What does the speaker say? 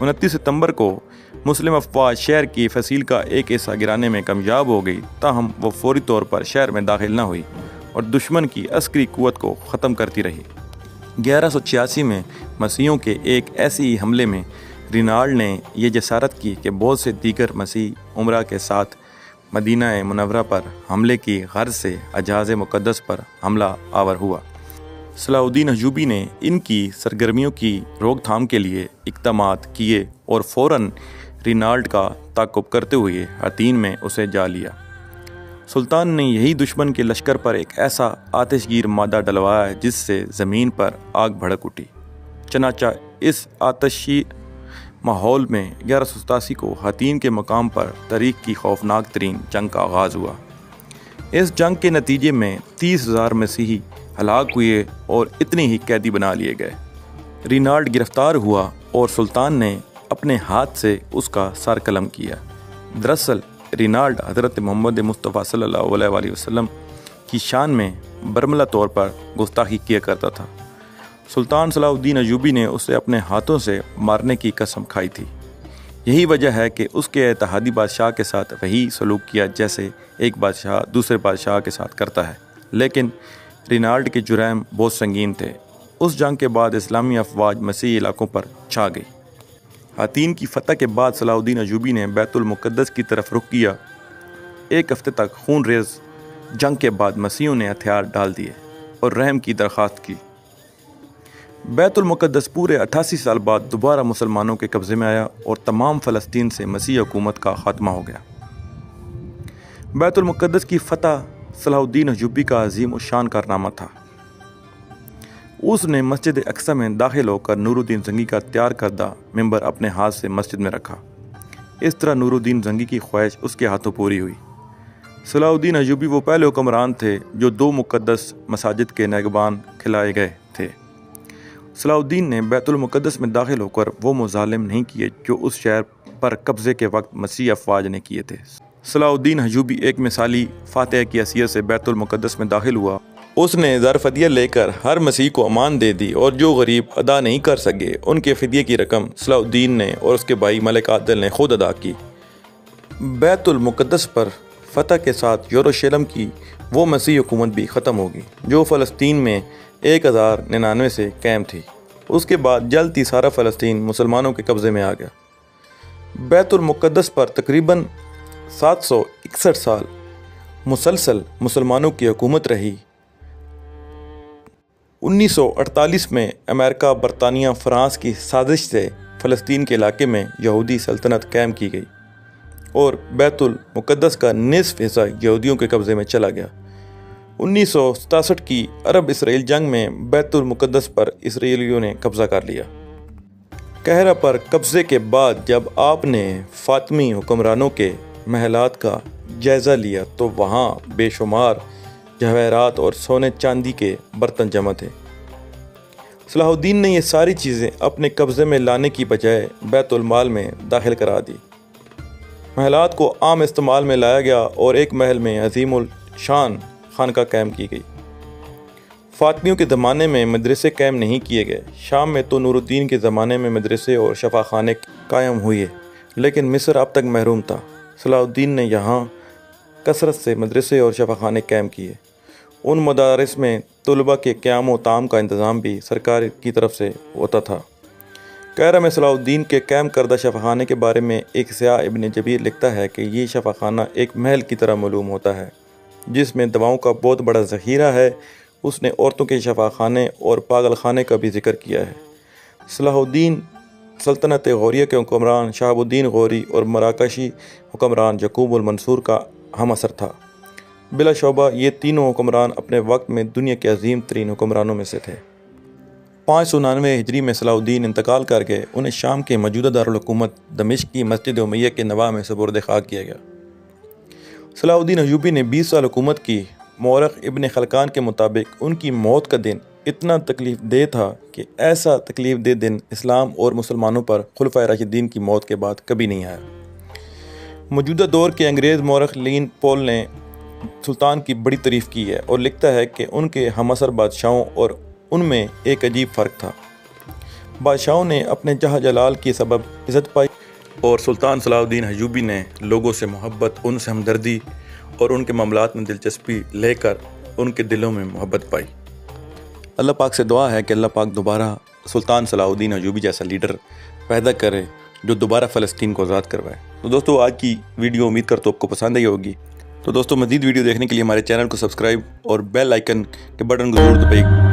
29 ستمبر کو مسلم افواج شہر کی فصیل کا ایک حصہ گرانے میں کامیاب ہو گئی، تاہم وہ فوری طور پر شہر میں داخل نہ ہوئی اور دشمن کی عسکری قوت کو ختم کرتی رہی۔ 1186 میں مسیحیوں کے ایک ایسے ہی حملے میں رینالڈ نے یہ جسارت کی کہ بہت سے دیگر مسیحی عمرہ کے ساتھ مدینہ منورہ پر حملے کی غرض سے اجاز مقدس پر حملہ آور ہوا۔ صلاح الدین ایوبی نے ان کی سرگرمیوں کی روک تھام کے لیے اقدامات کیے اور فوراً رینالڈ کا تعاقب کرتے ہوئے حطین میں اسے جا لیا۔ سلطان نے یہی دشمن کے لشکر پر ایک ایسا آتش گیر مادہ ڈلوایا جس سے زمین پر آگ بھڑک اٹھی۔ چنانچہ اس آتشی ماحول میں 1187 کو حطین کے مقام پر تاریخ کی خوفناک ترین جنگ کا آغاز ہوا۔ اس جنگ کے نتیجے میں 30,000 مسیحی ہلاک ہوئے اور اتنے ہی قیدی بنا لیے گئے۔ رینالڈ گرفتار ہوا اور سلطان نے اپنے ہاتھ سے اس کا سر قلم کیا۔ دراصل رینالڈ حضرت محمد مصطفیٰ صلی اللہ علیہ وآلہ وسلم کی شان میں برملا طور پر گستاخی کیا کرتا تھا۔ سلطان صلاح الدین ایوبی نے اسے اپنے ہاتھوں سے مارنے کی قسم کھائی تھی۔ یہی وجہ ہے کہ اس کے اتحادی بادشاہ کے ساتھ وہی سلوک کیا جیسے ایک بادشاہ دوسرے بادشاہ کے ساتھ کرتا ہے، لیکن رینالڈ کے جرائم بہت سنگین تھے۔ اس جنگ کے بعد اسلامی افواج مسیحی علاقوں پر چھا گئی۔ حطین کی فتح کے بعد صلاح الدین ایوبی نے بیت المقدس کی طرف رخ کیا۔ ایک ہفتے تک خون ریز جنگ کے بعد مسیحیوں نے ہتھیار ڈال دیے اور رحم کی درخواست کی۔ بیت المقدس پورے 88 سال بعد دوبارہ مسلمانوں کے قبضے میں آیا اور تمام فلسطین سے مسیحی حکومت کا خاتمہ ہو گیا۔ بیت المقدس کی فتح صلاح الدین ایوبی کا عظیم الشان کارنامہ تھا۔ اس نے مسجد اقصی میں داخل ہو کر نور الدین زنگی کا تیار کردہ ممبر اپنے ہاتھ سے مسجد میں رکھا۔ اس طرح نور الدین زنگی کی خواہش اس کے ہاتھوں پوری ہوئی۔ صلاح الدین ایوبی وہ پہلے حکمران تھے جو 2 مقدس مساجد کے نگہبان کھلائے گئے تھے۔ صلاح الدین نے بیت المقدس میں داخل ہو کر وہ مظالم نہیں کیے جو اس شہر پر قبضے کے وقت مسیحی افواج نے کیے تھے۔ صلاح الدین ایوبی ایک مثالی فاتح کی حیثیت سے بیت المقدس میں داخل ہوا۔ اس نے زر فدیہ لے کر ہر مسیحی کو امان دے دی اور جو غریب ادا نہیں کر سکے ان کے فدیے کی رقم صلاح الدین نے اور اس کے بھائی ملک عادل نے خود ادا کی۔ بیت المقدس پر فتح کے ساتھ یروشلم کی وہ مسیحی حکومت بھی ختم ہوگی جو فلسطین میں 1099 سے قائم تھی۔ اس کے بعد جلد ہی سارا فلسطین مسلمانوں کے قبضے میں آ گیا۔ بیت المقدس پر تقریباً 761 سال مسلسل مسلمانوں کی حکومت رہی۔ 1948 میں امریکہ، برطانیہ، فرانس کی سازش سے فلسطین کے علاقے میں یہودی سلطنت قائم کی گئی اور بیت المقدس کا نصف حصہ یہودیوں کے قبضے میں چلا گیا۔ 1967 کی عرب اسرائیل جنگ میں بیت المقدس پر اسرائیلیوں نے قبضہ کر لیا۔ قاہرہ پر قبضے کے بعد جب آپ نے فاطمی حکمرانوں کے محلات کا جائزہ لیا تو وہاں بے شمار جواہرات اور سونے چاندی کے برتن جمع تھے۔ صلاح الدین نے یہ ساری چیزیں اپنے قبضے میں لانے کی بجائے بیت المال میں داخل کرا دی۔ محلات کو عام استعمال میں لایا گیا اور ایک محل میں عظیم الشان خانقاہ قائم کی گئی۔ فاطمیوں کے زمانے میں مدرسے قائم نہیں کیے گئے۔ شام میں تو نور الدین کے زمانے میں مدرسے اور شفا خانے قائم ہوئے، لیکن مصر اب تک محروم تھا۔ صلاح الدین نے یہاں کثرت سے مدرسے اور شفا خانے قائم کیے۔ ان مدارس میں طلباء کے قیام و طعام کا انتظام بھی سرکار کی طرف سے ہوتا تھا۔ قاہرہ میں صلاح الدین کے قائم کردہ شفا خانے کے بارے میں ایک سیاح ابن جبیر لکھتا ہے کہ یہ شفا خانہ ایک محل کی طرح معلوم ہوتا ہے جس میں دواؤں کا بہت بڑا ذخیرہ ہے۔ اس نے عورتوں کے شفا خانے اور پاگل خانے کا بھی ذکر کیا ہے۔ صلاح الدین سلطنت غوریہ کے حکمران شہاب الدین غوری اور مراکشی حکمران یعقوب المنصور کا ہم اثر تھا۔ بلا شبہ یہ تینوں حکمران اپنے وقت میں دنیا کے عظیم ترین حکمرانوں میں سے تھے۔ 599 ہجری میں صلاح الدین انتقال کر گئے۔ انہیں شام کے موجودہ دارالحکومت دمشق کی مسجد امیہ کے نواح میں سپرد خاک کیا گیا۔ صلاح الدین ایوبی نے 20 سال حکومت کی۔ مورخ ابن خلقان کے مطابق ان کی موت کا دن اتنا تکلیف دہ تھا کہ ایسا تکلیف دہ دن اسلام اور مسلمانوں پر خلفائے راشدین کی موت کے بعد کبھی نہیں آیا۔ موجودہ دور کے انگریز مورخ لین پول نے سلطان کی بڑی تعریف کی ہے اور لکھتا ہے کہ ان کے ہم عصر بادشاہوں اور ان میں ایک عجیب فرق تھا۔ بادشاہوں نے اپنے جاہ جلال کی سبب عزت پائی اور سلطان صلاح الدین ایوبی نے لوگوں سے محبت، ان سے ہمدردی اور ان کے معاملات میں دلچسپی لے کر ان کے دلوں میں محبت پائی۔ اللہ پاک سے دعا ہے کہ اللہ پاک دوبارہ سلطان صلاح الدین ایوبی جیسا لیڈر پیدا کرے جو دوبارہ فلسطین کو آزاد کروائے۔ تو دوستو آج کی ویڈیو امید کرتا ہوں آپ کو پسند آئی ہوگی۔ تو دوستو مزید ویڈیو دیکھنے کے لیے ہمارے چینل کو سبسکرائب اور بیل آئیکن کے بٹن کو ضرور دبائیے۔